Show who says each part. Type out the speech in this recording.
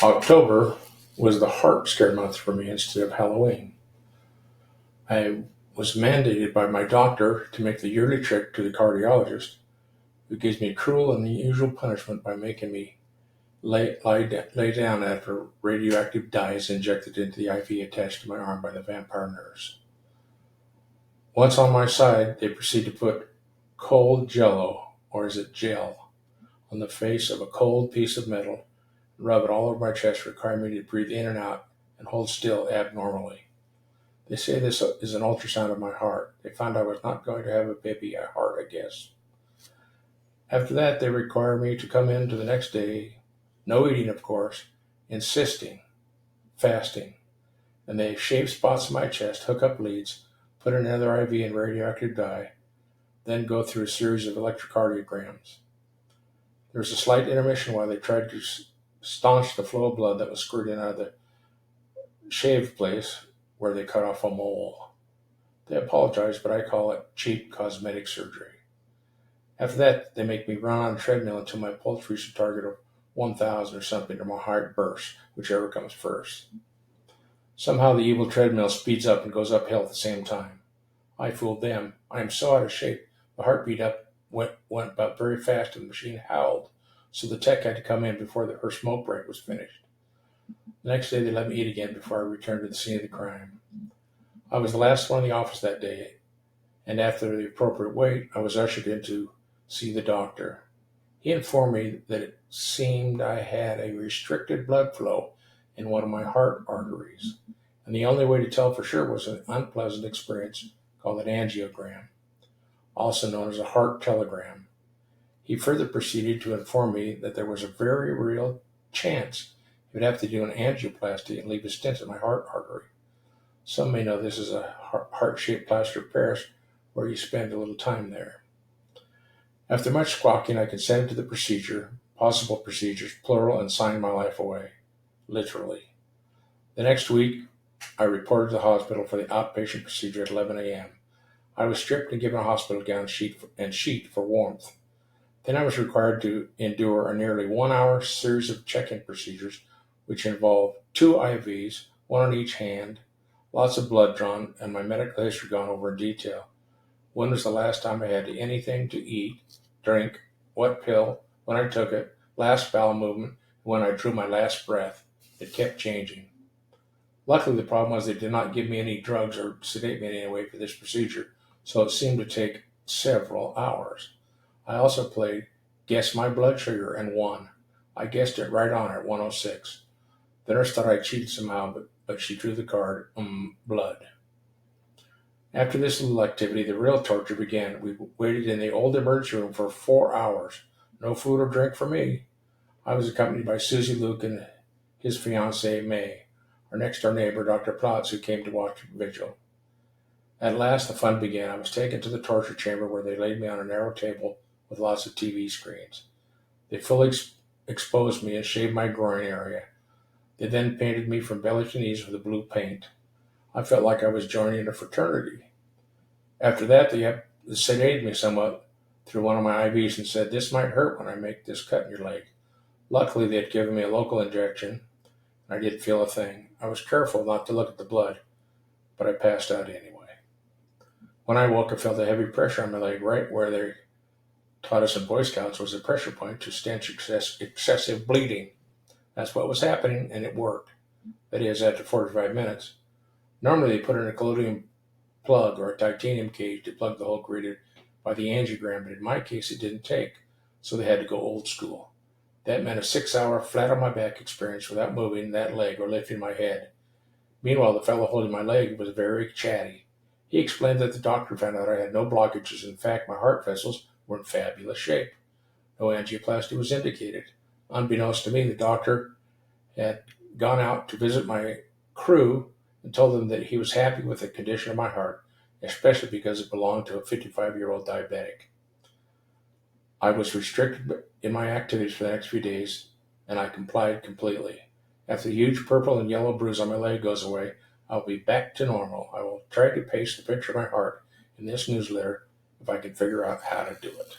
Speaker 1: October was the heart scare month for me instead of Halloween. I was mandated by my doctor to make the yearly trip to the cardiologist, who gives me cruel and unusual punishment by making me lay down after radioactive dye is injected into the IV attached to my arm by the vampire nurse. Once on my side, they proceed to put cold jello, or is it gel, on the face of a cold piece of metal and rub it all over my chest, requiring me to breathe in and out and hold still abnormally. They say this is an ultrasound of my heart. They found I was not going to have a baby heart, I guess. After that, they require me to come in to the next day, no eating, of course, insisting, fasting. And they shave spots in my chest, hook up leads, put another IV in radioactive dye, then go through a series of electrocardiograms. There was a slight intermission while they tried to staunch the flow of blood that was squirting out of the shaved place where they cut off a mole. They apologize, but I call it cheap cosmetic surgery. After that, they make me run on a treadmill until my pulse reaches a target of 1,000 or something, or my heart bursts, whichever comes first. Somehow the evil treadmill speeds up and goes uphill at the same time. I fooled them. I am so out of shape. The heartbeat went about very fast and the machine howled, so the tech had to come in before her smoke break was finished. The next day they let me eat again before I returned to the scene of the crime. I was the last one in the office that day, and after the appropriate wait, I was ushered in to see the doctor. He informed me that it seemed I had a restricted blood flow in one of my heart arteries, and the only way to tell for sure was an unpleasant experience called an angiogram, also known as a heart telegram. He further proceeded to inform me that there was a very real chance he would have to do an angioplasty and leave a stent in my heart artery. Some may know this is a heart-shaped plaster of Paris where you spend a little time there. After much squawking, I consented to the procedure, possible procedures, plural, and signed my life away. Literally. The next week, I reported to the hospital for the outpatient procedure at 11 a.m. I was stripped and given a hospital gown sheet for warmth. Then I was required to endure a nearly 1 hour series of check-in procedures, which involved 2 IVs, one on each hand, lots of blood drawn, and my medical history gone over in detail. When was the last time I had anything to eat, drink, what pill, when I took it, last bowel movement, when I drew my last breath. It kept changing. Luckily, the problem was they did not give me any drugs or sedate me in any way for this procedure, so it seemed to take several hours. I also played Guess My Blood Sugar and won. I guessed it right on at 106. The nurse thought I cheated somehow, but she drew the card, blood. After this little activity, the real torture began. We waited in the old emergency room for 4 hours. No food or drink for me. I was accompanied by Susie Luke and his fiancée, May, our next-door neighbor, Dr. Plotz, who came to watch the vigil. At last, the fun began. I was taken to the torture chamber where they laid me on a narrow table with lots of TV screens. They fully exposed me and shaved my groin area. They then painted me from belly to knees with a blue paint. I felt like I was joining a fraternity. After that, they sedated me somewhat through one of my IVs and said, "This might hurt when I make this cut in your leg." Luckily, they had given me a local injection, and I didn't feel a thing. I was careful not to look at the blood, but I passed out anyway. When I woke, I felt a heavy pressure on my leg, right where they taught us in Boy Scouts was a pressure point to stanch excessive bleeding. That's what was happening, and it worked. That is, after 45 minutes. Normally, they put in a collodion plug or a titanium cage to plug the hole created by the angiogram, but in my case, it didn't take, so they had to go old school. That meant a 6 hour flat on my back experience without moving that leg or lifting my head. Meanwhile, the fellow holding my leg was very chatty. He explained that the doctor found out I had no blockages. In fact, my heart vessels were in fabulous shape. No angioplasty was indicated. Unbeknownst to me, the doctor had gone out to visit my crew and told them that he was happy with the condition of my heart, especially because it belonged to a 55-year-old diabetic. I was restricted in my activities for the next few days, and I complied completely. After the huge purple and yellow bruise on my leg goes away, I'll be back to normal. I will try to paste the picture of my heart in this newsletter if I can figure out how to do it.